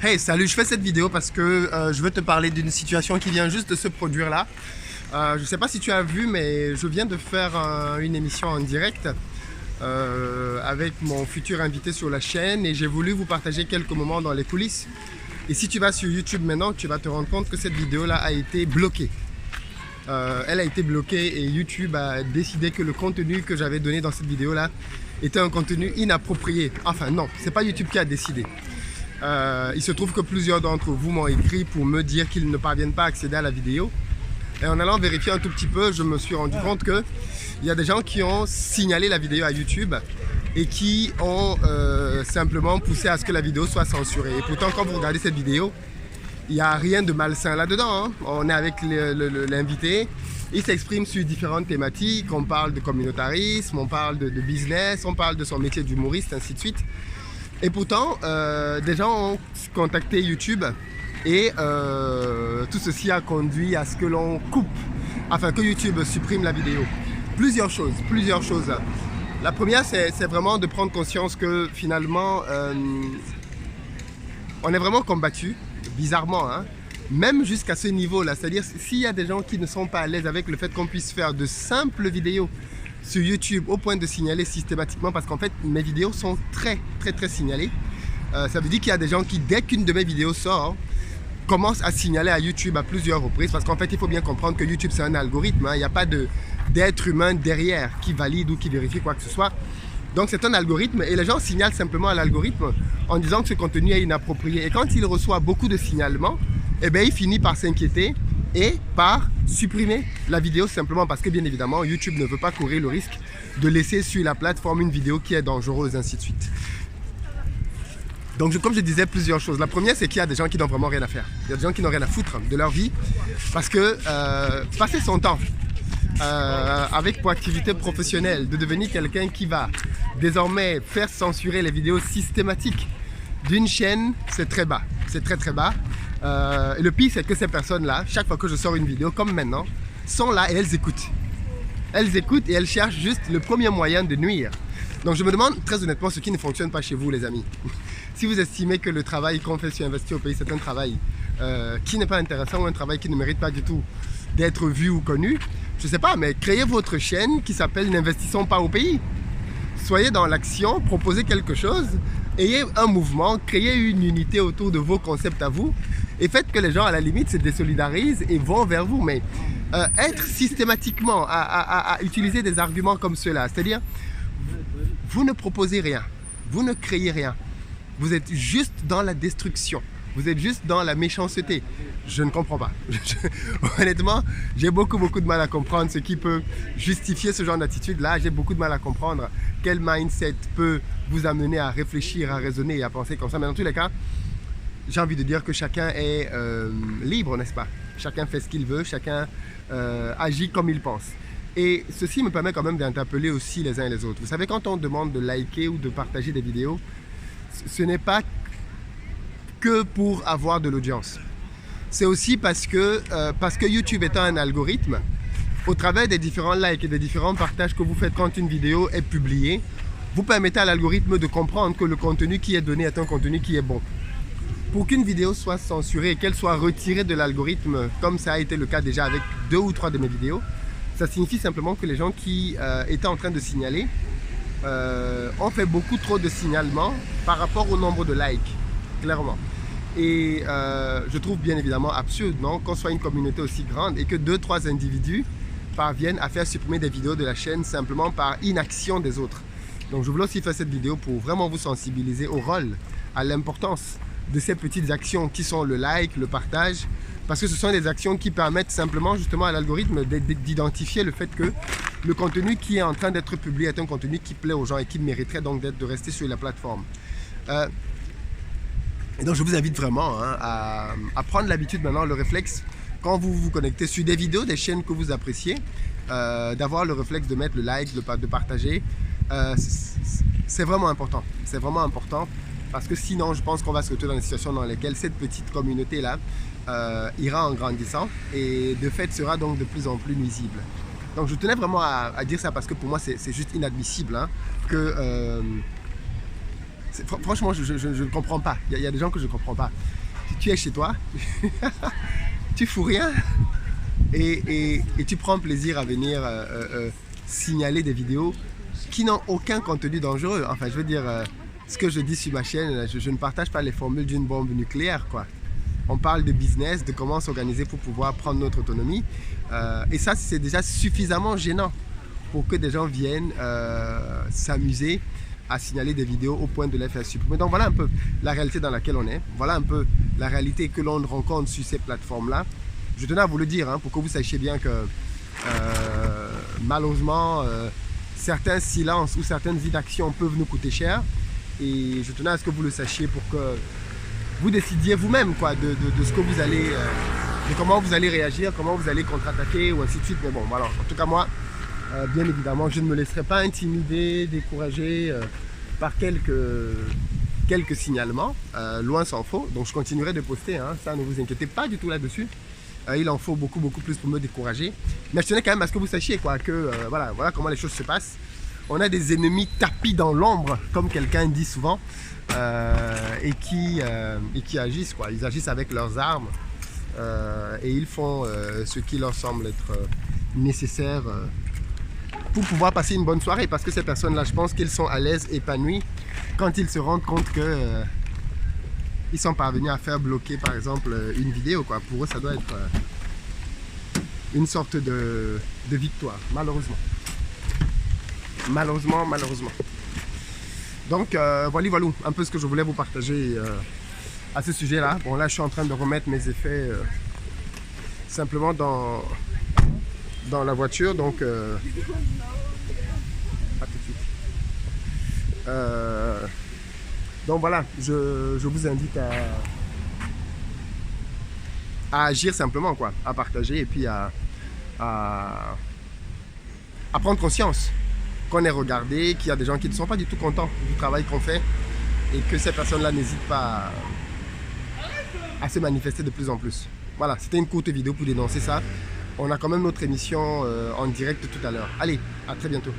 Hey, salut, je fais cette vidéo parce que je veux te parler d'une situation qui vient juste de se produire là. Je ne sais pas si tu as vu, mais je viens de faire une émission en direct avec mon futur invité sur la chaîne et j'ai voulu vous partager quelques moments dans les coulisses. Et si tu vas sur YouTube maintenant, tu vas te rendre compte que cette vidéo-là a été bloquée. Elle a été bloquée et YouTube a décidé que le contenu que j'avais donné dans cette vidéo-là était un contenu inapproprié. Enfin non, c'est pas YouTube qui a décidé. Il se trouve que plusieurs d'entre vous m'ont écrit pour me dire qu'ils ne parviennent pas à accéder à la vidéo. Et en allant vérifier un tout petit peu, je me suis rendu compte qu'il y a des gens qui ont signalé la vidéo à YouTube et qui ont simplement poussé à ce que la vidéo soit censurée. Et pourtant, quand vous regardez cette vidéo, il n'y a rien de malsain là-dedans, hein. On est avec l'invité, il s'exprime sur différentes thématiques, on parle de communautarisme, on parle de business, on parle de son métier d'humoriste, ainsi de suite. Et pourtant, des gens ont contacté YouTube et tout ceci a conduit à ce que l'on coupe, afin que YouTube supprime la vidéo. Plusieurs choses. La première, c'est vraiment de prendre conscience que finalement, on est vraiment combattu, bizarrement, hein, même jusqu'à ce niveau-là. C'est-à-dire, s'il y a des gens qui ne sont pas à l'aise avec le fait qu'on puisse faire de simples vidéos sur YouTube au point de signaler systématiquement, parce qu'en fait mes vidéos sont très signalées. Ça veut dire qu'il y a des gens qui, dès qu'une de mes vidéos sort, commencent à signaler à YouTube à plusieurs reprises, parce qu'en fait il faut bien comprendre que YouTube c'est un algorithme, hein. Il n'y a pas d'être humain derrière qui valide ou qui vérifie quoi que ce soit. Donc c'est un algorithme et les gens signalent simplement à l'algorithme en disant que ce contenu est inapproprié. Et quand il reçoit beaucoup de signalements, eh bien, il finit par s'inquiéter et par supprimer la vidéo simplement parce que bien évidemment YouTube ne veut pas courir le risque de laisser sur la plateforme une vidéo qui est dangereuse, ainsi de suite. Donc comme je disais, plusieurs choses. La première, c'est qu'il y a des gens qui n'ont vraiment rien à faire. Il y a des gens qui n'ont rien à foutre de leur vie parce que passer son temps avec pour activité professionnelle de devenir quelqu'un qui va désormais faire censurer les vidéos systématiques d'une chaîne, c'est très bas. C'est très bas. Et le pire, c'est que ces personnes-là, chaque fois que je sors une vidéo, comme maintenant, sont là et elles écoutent. Elles écoutent et elles cherchent juste le premier moyen de nuire. Donc je me demande très honnêtement ce qui ne fonctionne pas chez vous, les amis. Si vous estimez que le travail qu'on fait sur Investir au pays, c'est un travail qui n'est pas intéressant ou un travail qui ne mérite pas du tout d'être vu ou connu, je ne sais pas, mais créez votre chaîne qui s'appelle N'investissons pas au pays. Soyez dans l'action, proposez quelque chose, ayez un mouvement, créez une unité autour de vos concepts à vous et faites que les gens à la limite se désolidarisent et vont vers vous. Mais être systématiquement à utiliser des arguments comme ceux-là, c'est-à-dire vous ne proposez rien, vous ne créez rien, vous êtes juste dans la destruction. Vous êtes juste dans la méchanceté. Je ne comprends pas. Honnêtement, j'ai beaucoup de mal à comprendre ce qui peut justifier ce genre d'attitude-là. J'ai beaucoup de mal à comprendre quel mindset peut vous amener à réfléchir, à raisonner et à penser comme ça. Mais dans tous les cas, j'ai envie de dire que chacun est libre, n'est-ce pas? Chacun fait ce qu'il veut, chacun agit comme il pense. Et ceci me permet quand même d'interpeller aussi les uns et les autres. Vous savez, quand on demande de liker ou de partager des vidéos, ce n'est pas que pour avoir de l'audience. C'est aussi parce que YouTube étant un algorithme, au travers des différents likes et des différents partages que vous faites quand une vidéo est publiée, vous permettez à l'algorithme de comprendre que le contenu qui est donné est un contenu qui est bon. Pour qu'une vidéo soit censurée et qu'elle soit retirée de l'algorithme, comme ça a été le cas déjà avec 2 ou 3 de mes vidéos, ça signifie simplement que les gens qui étaient en train de signaler ont fait beaucoup trop de signalements par rapport au nombre de likes. Clairement. Et je trouve bien évidemment absurde, non, qu'on soit une communauté aussi grande et que 2-3 individus parviennent à faire supprimer des vidéos de la chaîne simplement par inaction des autres. Donc je voulais aussi faire cette vidéo pour vraiment vous sensibiliser au rôle, à l'importance de ces petites actions qui sont le like, le partage, parce que ce sont des actions qui permettent simplement justement à l'algorithme d'identifier le fait que le contenu qui est en train d'être publié est un contenu qui plaît aux gens et qui mériterait donc de rester sur la plateforme. Et donc je vous invite vraiment à prendre l'habitude maintenant, le réflexe, quand vous vous connectez sur des vidéos, des chaînes que vous appréciez, d'avoir le réflexe de mettre le like, de partager. C'est vraiment important. C'est vraiment important parce que sinon je pense qu'on va se retrouver dans des situations dans lesquelles cette petite communauté-là ira en grandissant et de fait sera donc de plus en plus nuisible. Donc je tenais vraiment à dire ça parce que pour moi c'est juste inadmissible, hein, que Franchement, je ne comprends pas. Il y a des gens que je ne comprends pas. Tu es chez toi, tu fous rien et tu prends plaisir à venir signaler des vidéos qui n'ont aucun contenu dangereux. Enfin, je veux dire, ce que je dis sur ma chaîne, je ne partage pas les formules d'une bombe nucléaire, quoi. On parle de business, de comment s'organiser pour pouvoir prendre notre autonomie. Et ça, c'est déjà suffisamment gênant pour que des gens viennent s'amuser à signaler des vidéos au point de les faire supprimer. Donc voilà un peu la réalité dans laquelle on est. Voilà un peu la réalité que l'on rencontre sur ces plateformes-là. Je tenais à vous le dire, hein, pour que vous sachiez bien que malheureusement, certains silences ou certaines inactions peuvent nous coûter cher. Et je tenais à ce que vous le sachiez pour que vous décidiez vous-même quoi, de ce que vous allez, de comment vous allez réagir, comment vous allez contre-attaquer ou ainsi de suite. Mais bon, voilà. En tout cas, moi, bien évidemment, je ne me laisserai pas intimider, décourager par quelques signalements, loin s'en faut. Donc je continuerai de poster, hein, ça ne vous inquiétez pas du tout là-dessus. Il en faut beaucoup plus pour me décourager. Mais je tenais quand même à ce que vous sachiez quoi, que voilà comment les choses se passent. On a des ennemis tapis dans l'ombre, comme quelqu'un dit souvent, et qui agissent quoi. Ils agissent avec leurs armes et ils font ce qui leur semble être nécessaire pour pouvoir passer une bonne soirée, parce que ces personnes-là, je pense qu'ils sont à l'aise, épanouis, quand ils se rendent compte que ils sont parvenus à faire bloquer, par exemple, une vidéo, quoi. Pour eux, ça doit être une sorte de victoire, malheureusement. Malheureusement. Donc, voilà un peu ce que je voulais vous partager à ce sujet-là. Bon, là, je suis en train de remettre mes effets simplement dans la voiture, donc à tout de suite. Donc voilà, je vous invite à agir simplement quoi, à partager et puis à prendre conscience qu'on est regardé, qu'il y a des gens qui ne sont pas du tout contents du travail qu'on fait et que ces personnes-là n'hésitent pas à se manifester de plus en plus. Voilà, c'était une courte vidéo pour dénoncer ça. On a quand même notre émission en direct tout à l'heure. Allez, à très bientôt.